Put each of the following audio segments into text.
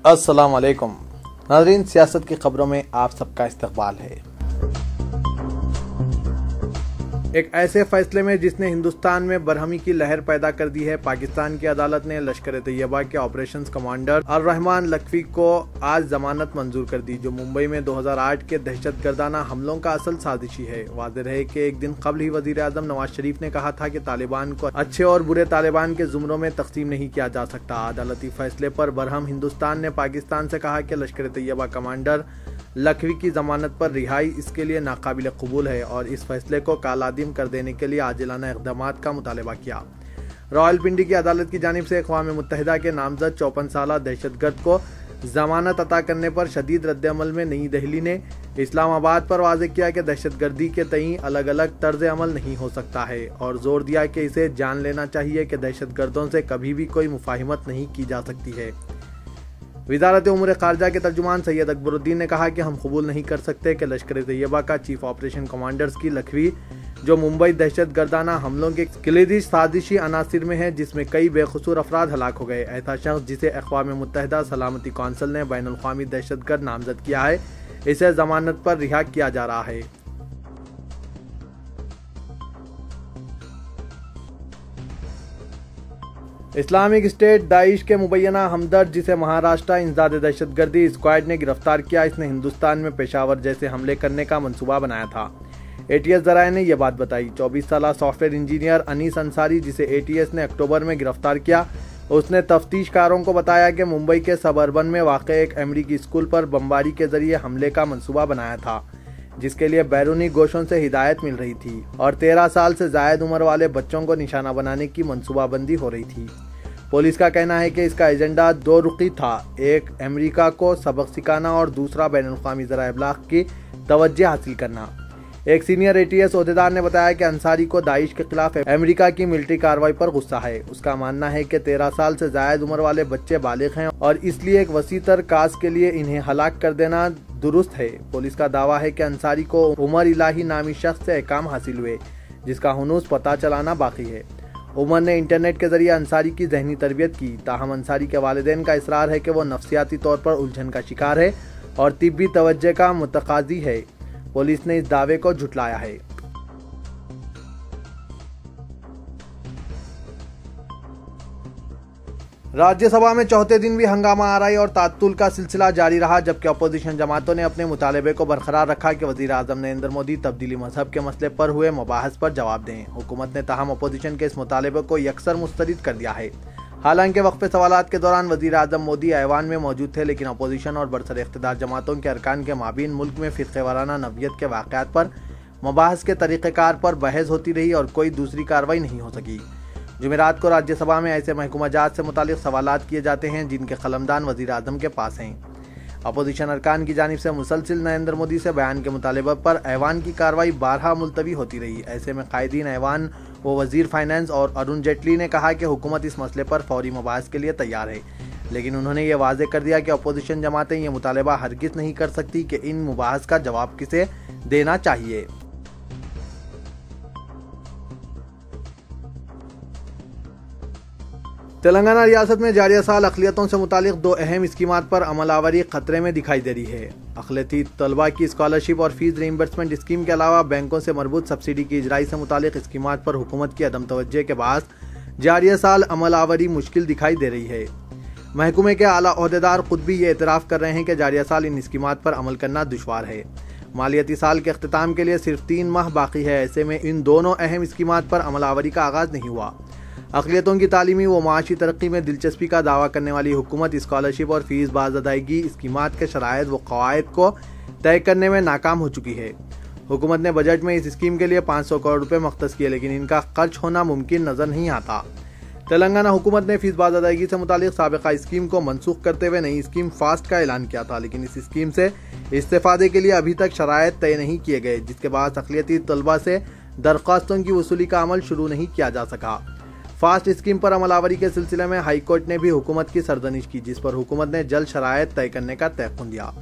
अस्सलाम वालेकुम नाज़रीन, सियासत की खबरों में आप सबका इस्तकबाल है। एक ऐसे फैसले में जिसने हिंदुस्तान में बरहमी की लहर पैदा कर दी है, पाकिस्तान की अदालत ने लश्कर तैयबा के ऑपरेशंस कमांडर अर-रहमान लखवी को आज जमानत मंजूर कर दी, जो मुंबई में 2008 के दहशतगर्दाना हमलों का असल साजिशी है। वाज़ेह रहे कि एक दिन कबल ही वज़ीर आज़म नवाज शरीफ ने कहा था कि तालिबान को अच्छे और बुरे तालिबान के जुमरों में तकसीम नहीं किया जा सकता। अदालती फैसले पर बरहम हिंदुस्तान ने पाकिस्तान से कहा कि लश्कर तैयबा कमांडर लखवी की जमानत पर रिहाई इसके लिए नाकाबिल कबूल है और इस फैसले को कालादिम कर देने के लिए आजिलाना इक़दामात का मुतालबा किया। रावलपिंडी की अदालत की जानिब से अक़वाम मुत्तहिदा के नामजद 54 साला दहशतगर्द को जमानत अता करने पर शदीद रद्द-ए-अमल में नई दिल्ली ने इस्लामाबाद पर वाज़ेह किया कि दहशतगर्दी के तईं अलग अलग तर्ज अमल नहीं हो सकता है और जोर दिया कि इसे जान लेना चाहिए कि दहशतगर्दों से कभी भी कोई मुफाहिमत नहीं की जा सकती है। वज़ारत उमूर ख़ारिजा के तर्जुमान सैयद अकबरुद्दीन ने कहा कि हम कबूल नहीं कर सकते कि लश्कर तैयबा का चीफ ऑपरेशन कमांडर्स की लखवी, जो मुंबई दहशतगर्दाना हमलों के किलीदी साजिशी अनासिर में है, जिसमें कई बेकसूर अफराद हलाक हो गए, ऐसा शख्स जिसे अक़वाम मुत्तहिदा सलामती कौंसिल ने बैनुल अक़वामी दहशतगर्द नामजद किया है, इसे जमानत पर रिहा किया जा रहा है। इस्लामिक स्टेट दाइश के मुबैना हमदर्द, जिसे महाराष्ट्र इंसदाद दहशतगर्दी स्क्वाड ने गिरफ्तार किया, इसने हिंदुस्तान में पेशावर जैसे हमले करने का मंसूबा बनाया था। एटीएस ज़राए ने यह बात बताई। 24 साला सॉफ्टवेयर इंजीनियर अनीस अंसारी, जिसे एटीएस ने अक्टूबर में गिरफ्तार किया, उसने तफ्तीशकारों को बताया कि मुंबई के सबअर्बन में वाक़ एक अमरीकी स्कूल पर बमबारी के जरिए हमले का मंसूबा बनाया था, जिसके लिए बैरूनी गोशों से हिदायत मिल रही थी और 13 साल से ज़ायद उम्र वाले बच्चों को निशाना बनाने की मंसूबाबंदी हो रही थी। पुलिस का कहना है कि इसका एजेंडा दो रुखी था, एक अमेरिका को सबक सिखाना और दूसरा बैनुल-अक़वामी ज़राए इब्लाग की तवज्जो हासिल करना। एक सीनियर एटीएस ओहदेदार ने बताया कि अंसारी को दाइश के खिलाफ अमेरिका की मिलिट्री कार्रवाई पर गुस्सा है। उसका मानना है कि 13 साल से ज़ायद उम्र वाले बच्चे बालिग हैं और इसलिए एक वसीतर काज के लिए इन्हें हलाक कर देना दुरुस्त है। पुलिस का दावा है कि अंसारी को उमर इलाही नामी शख्स से अहकाम हासिल हुए, जिसका हुनूस पता चलाना बाकी है। उमर ने इंटरनेट के जरिए अंसारी की जहनी तरबियत की, ताहम अंसारी के वालिदैन का इसरार है कि वो नफ्सियाती तौर पर उलझन का शिकार है और तिब्बी तवज्जो का मुतकाज़ी है। पुलिस ने इस दावे को झुटलाया है। राज्यसभा में चौथे दिन भी हंगामा आराई और तातुल का सिलसिला जारी रहा, जबकि अपोजिशन जमातों ने अपने मुतालबे को बरकरार रखा कि वज़ीर आज़म नरेंद्र मोदी तब्दीली मजहब के मसले पर हुए मुबाहस पर जवाब दें। हुकूमत ने ताहम अपोजिशन के इस मुतालबे को यकसर मुस्तरद कर दिया है। हालांकि वक्फे सवालात के दौरान वज़ीर आज़म मोदी ऐवान में मौजूद थे, लेकिन अपोजिशन और बरसर इख्तिदार जमातों के अरकान के माबीन मुल्क में फ़िरक़ेवाराना नवियत के वाक़यात पर मुबाहस के तरीक़ेकार पर बहस होती रही और कोई दूसरी कार्रवाई नहीं हो सकी। जुमेरात को राज्यसभा में ऐसे महकूमा जात से मुतालिक सवालात किए जाते हैं जिनके कलमदान वज़ीर आज़म के पास हैं। अपोजिशन अरकान की जानिब से मुसलसिल नरेंद्र मोदी से बयान के मुतालबे पर ऐवान की कार्रवाई 12 मुलतवी होती रही। ऐसे में कायदीन ऐवान व वज़ीर फाइनेंस और अरुण जेटली ने कहा कि हुकूमत इस मसले पर फौरी मुबाहस के लिए तैयार है, लेकिन उन्होंने ये वाज़ेह कर दिया कि अपोजिशन जमातें ये मुतालबा हरगिज़ नहीं कर सकती कि इन मुबाहस का जवाब किसे देना चाहिए। तेलंगाना रियासत में जारिया साल अक़लियतों से मुतालिक 2 अहम स्कीमात पर अमलावरी खतरे में दिखाई दे रही है। अक़लियती तलबा की स्कॉलरशिप और फीस रीइंबर्समेंट स्कीम के अलावा बैंकों से मरबूत सब्सिडी की इजराई से मुतालिक स्कीमात पर हुकूमत की अदम तवज्जो के बायस जारिया साल अमलावरी मुश्किल दिखाई दे रही है। महकमे के आला ओहदेदार खुद भी ये एतराफ़ कर रहे हैं कि जारिया साल इन स्कीमात पर अमल करना दुश्वार है। मालियाती साल के अख्तिताम के लिए सिर्फ 3 माह बाकी है। ऐसे में इन दोनों अहम स्कीमात पर अमलावरी का आगाज़ नहीं हुआ। अक़लियतों की तालीमी व माशी तरक्की में दिलचस्पी का दावा करने वाली हुकूमत स्कॉलरशिप और फीस बाज़ अदायगी स्कीमात के शराइत व क़वायद को तय करने में नाकाम हो चुकी है। हुकूमत ने बजट में इस स्कीम के लिए 500 करोड़ रुपये मख्तस किए, लेकिन इनका खर्च होना मुमकिन नज़र नहीं आता। तेलंगाना हुकूमत ने फीस बाज़ अदायगी से मुतालिक साबिक़ा स्कीम को मनसूख करते हुए नई स्कीम फास्ट का ऐलान किया था, लेकिन इस स्कीम से इस्तेफ़ादे के लिए अभी तक शराइत तय नहीं किए गए, जिसके बाद अक़लियती तलबा से दरख्वास्तों की वसूली का अमल शुरू नहीं किया जा सका। फास्ट स्कीम पर अमलावरी के सिलसिले में हाई कोर्ट ने भी हुकूमत की सरजनिश की, जिस पर हुकूमत ने जल्द शराइत तय करने का तयक़ुन दिया।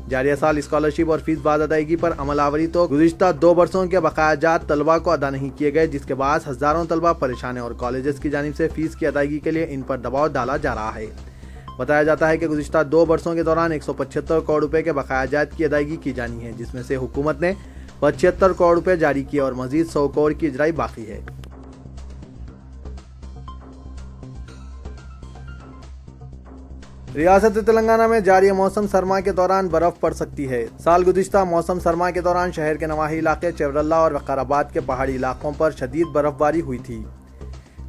जारिया साल स्कॉलरशिप और फीस बाज़ अदायगी पर अमलावरी तो गुज़िश्ता 2 बरसों के बकायाजात तलबा को अदा नहीं किए गए, जिसके बाद हज़ारों तलबा परेशान है और कॉलेजेस की जानिब से फीस की अदायगी के लिए इन पर दबाव डाला जा रहा है। बताया जाता है कि गुज़िश्ता 2 वर्षों के दौरान 175 करोड़ रुपए के बकाया जायद की अदायगी की जानी है, जिसमें से हुकूमत ने 75 करोड़ रुपए जारी किए और मजीद 100 करोड़ की इजराई बाकी है। रियासत तेलंगाना में जारी मौसम सरमा के दौरान बर्फ पड़ सकती है। साल गुज़िश्ता मौसम सरमा के दौरान शहर के नवाही इलाके चेवरल्ला और वकाराबाद के पहाड़ी इलाकों पर शदीद बर्फबारी हुई थी,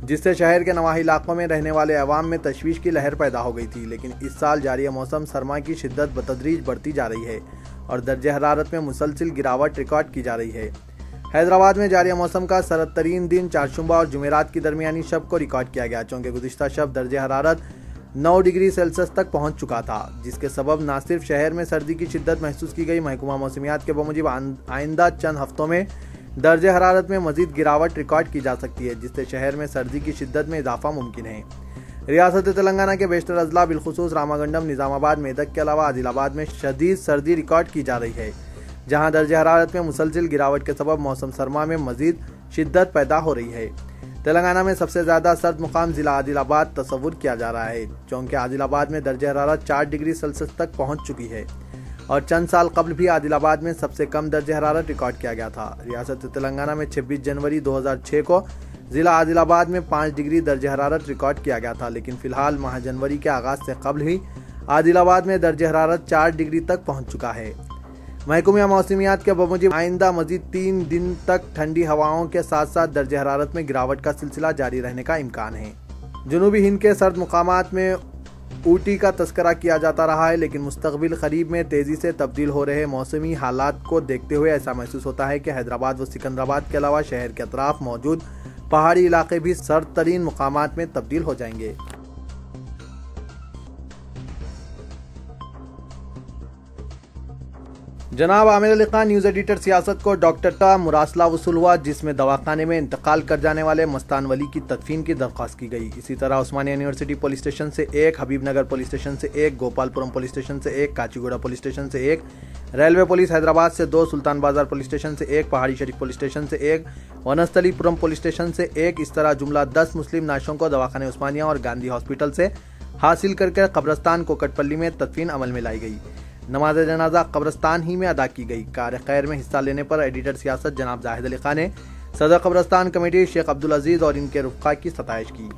जिससे शहर के नवाही इलाकों में रहने वाले अवाम में तशवीश की लहर पैदा हो गई थी। लेकिन इस साल जारी मौसम सरमा की शिद्दत बतदरीज बढ़ती जा रही है और दर्जे हरारत में मुसलसिल गिरावट रिकॉर्ड की जा रही है। हैदराबाद में जारी मौसम का सरद तरीन दिन चारशुम्बा और जुमेरात की दरमियानी शब को रिकॉर्ड किया गया, चूँकि गुज़िश्ता शब दर्जे हरारत 9 डिग्री सेल्सियस तक पहुंच चुका था, जिसके सबब न सिर्फ शहर में सर्दी की शिद्दत महसूस की गई, महकमा मौसमियात के बमुजिब आइंदा चंद हफ्तों में दर्जे हरारत में मजीद गिरावट रिकॉर्ड की जा सकती है, जिससे शहर में सर्दी की शिद्दत में इजाफा मुमकिन है। रियासत तेलंगाना के बेशतर अजला बिलखुसूस रामागंडम, निजामाबाद, मेदक के अलावा आदिलाबाद में शदीद सर्दी रिकॉर्ड की जा रही है, जहाँ दर्जे हरारत में मुसलसिल गिरावट के सबब मौसम सरमा में मजीद शिद्दत पैदा हो रही है। तेलंगाना में सबसे ज्यादा सर्द मुकाम जिला आदिलाबाद तस्वुर किया जा रहा है, क्योंकि आदिलाबाद में दर्जे हरारत 4 डिग्री सेल्सियस तक पहुंच चुकी है और चंद साल कबल भी आदिलाबाद में सबसे कम दर्जे हरारत रिकॉर्ड किया गया था। रियासत तेलंगाना में 26 जनवरी 2006 को जिला आदिलाबाद में 5 डिग्री दर्जे हरारत रिकॉर्ड किया गया था, लेकिन फिलहाल माह जनवरी के आगाज से कबल ही आदिलाबाद में दर्जे हरारत 4 डिग्री तक पहुँच चुका है। महकमा मौसमियात के बमुजिब आइंदा मजीद 3 दिन तक ठंडी हवाओं के साथ साथ दर्जे हरारत में गिरावट का सिलसिला जारी रहने का इम्कान है। जनूबी हिंद के सर्द मुकामात में ऊटी का तस्करा किया जाता रहा है, लेकिन मुस्तकबिल करीब में तेजी से तब्दील हो रहे मौसमी हालात को देखते हुए ऐसा महसूस होता है कि हैदराबाद व सिकंदराबाद के अलावा शहर के अतराफ मौजूद पहाड़ी इलाके भी सर्द तरीन मुकामात में तब्दील हो जाएंगे। जनाब आमिर अली खान न्यूज एडिटर सियासत को डॉक्टर का मुरासला वसूल हुआ, जिसमें दवाखाने में इंतकाल कर जाने वाले मस्तान वली की तदफीन की दरख्वास्त की गई। इसी तरह उस्मानिया यूनिवर्सिटी पुलिस स्टेशन से 1, हबीबनगर पुलिस स्टेशन से 1, गोपालपुरम पुलिस स्टेशन से 1, काचीगुड़ा पुलिस स्टेशन से 1, रेलवे पुलिस हैदराबाद से 2, सुल्तान बाजार पुलिस स्टेशन से 1, पहाड़ी शरीफ पुलिस स्टेशन से 1, वनस्थलीपुरम पुलिस स्टेशन से 1, इस तरह जुमला 10 मुस्लिम नाशों को दवाखाने उस्मानिया और गांधी हॉस्पिटल से हासिल करके कब्रस्तान कोकटपल्ली में तदफीन अमल में लाई गई। नमाज जनाजा कब्रस्तान ही में अदा की गई। कार खैर में हिस्सा लेने पर एडिटर सियासत जनाब जाहिद अली खान ने सदर कब्रस्तान कमेटी शेख अब्दुल अजीज और इनके रुफ़क़ा की सताइश की।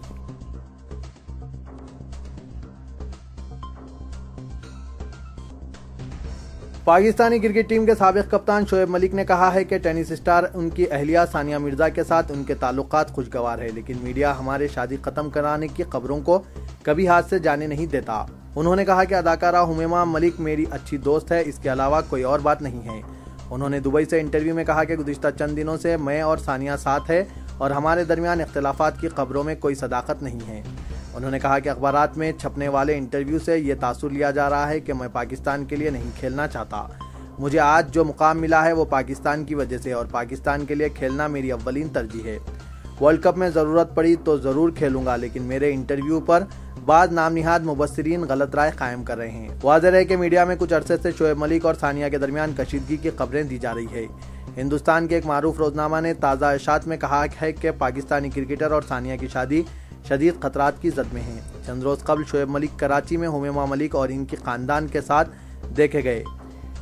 पाकिस्तानी क्रिकेट टीम के साबिक़ कप्तान शोएब मलिक ने कहा है कि टेनिस स्टार उनकी अहलिया सानिया मिर्जा के साथ उनके ताल्लुकात खुशगवार है, लेकिन मीडिया हमारे शादी खत्म कराने की खबरों को कभी हाथ से जाने नहीं देता। उन्होंने कहा कि अदाकारा हुमैमा मलिक मेरी अच्छी दोस्त है, इसके अलावा कोई और बात नहीं है। उन्होंने दुबई से इंटरव्यू में कहा कि गुज़िश्ता चंद दिनों से मैं और सानिया साथ है और हमारे दरमियान इख्तिलाफात की खबरों में कोई सदाकत नहीं है। उन्होंने कहा कि अखबारात में छपने वाले इंटरव्यू से ये तासुर लिया जा रहा है कि मैं पाकिस्तान के लिए नहीं खेलना चाहता। मुझे आज जो मुकाम मिला है वो पाकिस्तान की वजह से और पाकिस्तान के लिए खेलना मेरी अव्वलीन तरजीह है। वर्ल्ड कप में ज़रूरत पड़ी तो ज़रूर खेलूंगा, लेकिन मेरे इंटरव्यू पर बाद नाम निहाद मुबस्सिरीन गलत राय कायम कर रहे हैं। वाज़ेह है कि मीडिया में कुछ अरसे से शोएब मलिक और सानिया के दरमियान कशीदगी की खबरें दी जा रही है। हिंदुस्तान के एक मारूफ रोजनामा ने ताज़ा इशात में कहा है कि पाकिस्तानी क्रिकेटर और सानिया की शादी शदीद खतरात की जद में है। चंद रोज कबल शोएब मलिक कराची में हुमैमा मलिक और इनके खानदान के साथ देखे गए।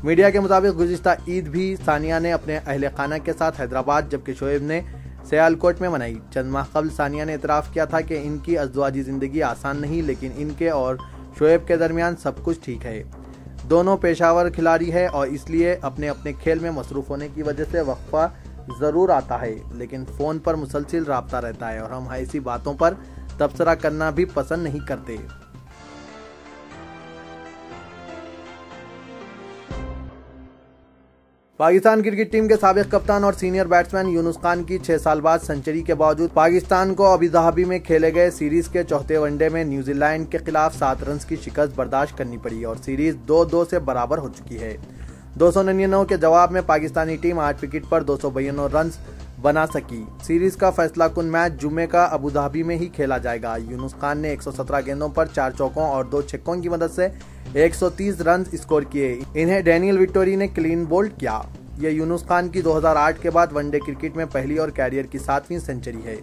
मीडिया के मुताबिक गुज़िश्ता ईद भी सानिया ने अपने अहले खाना के साथ हैदराबाद जबकि शोएब ने सियालकोट में मनाई। चंद माह कबल सानिया ने इतराफ़ किया था कि इनकी अज़वाजी ज़िंदगी आसान नहीं, लेकिन इनके और शोएब के दरमियान सब कुछ ठीक है। दोनों पेशावर खिलाड़ी है और इसलिए अपने अपने खेल में मसरूफ़ होने की वजह से वक्फा ज़रूर आता है, लेकिन फ़ोन पर मुसलसिल रब्ता रहता है और हम ऐसी बातों पर तबसरा करना भी पसंद नहीं करते। पाकिस्तान क्रिकेट टीम के साबिक़ कप्तान और सीनियर बैट्समैन यूनुस खान की 6 साल बाद सेंचुरी के बावजूद पाकिस्तान को अबू धाबी में खेले गए सीरीज के चौथे वनडे में न्यूजीलैंड के खिलाफ 7 रन की शिकस्त बर्दाश्त करनी पड़ी और सीरीज 2-2 से बराबर हो चुकी है। 299 के जवाब में पाकिस्तानी टीम 8 विकेट पर 292 रन बना सकी। सीरीज का फैसला कुन मैच जुम्मे का अबू धाबी में ही खेला जाएगा। यूनुस खान ने 117 गेंदों पर 4 चौकों और 2 छक्कों की मदद से 130 रन स्कोर किए। इन्हें डैनियल विक्टोरी ने क्लीन बोल्ड किया। यह यूनुस खान की 2008 के बाद वनडे क्रिकेट में पहली और कैरियर की 7वीं सेंचुरी है।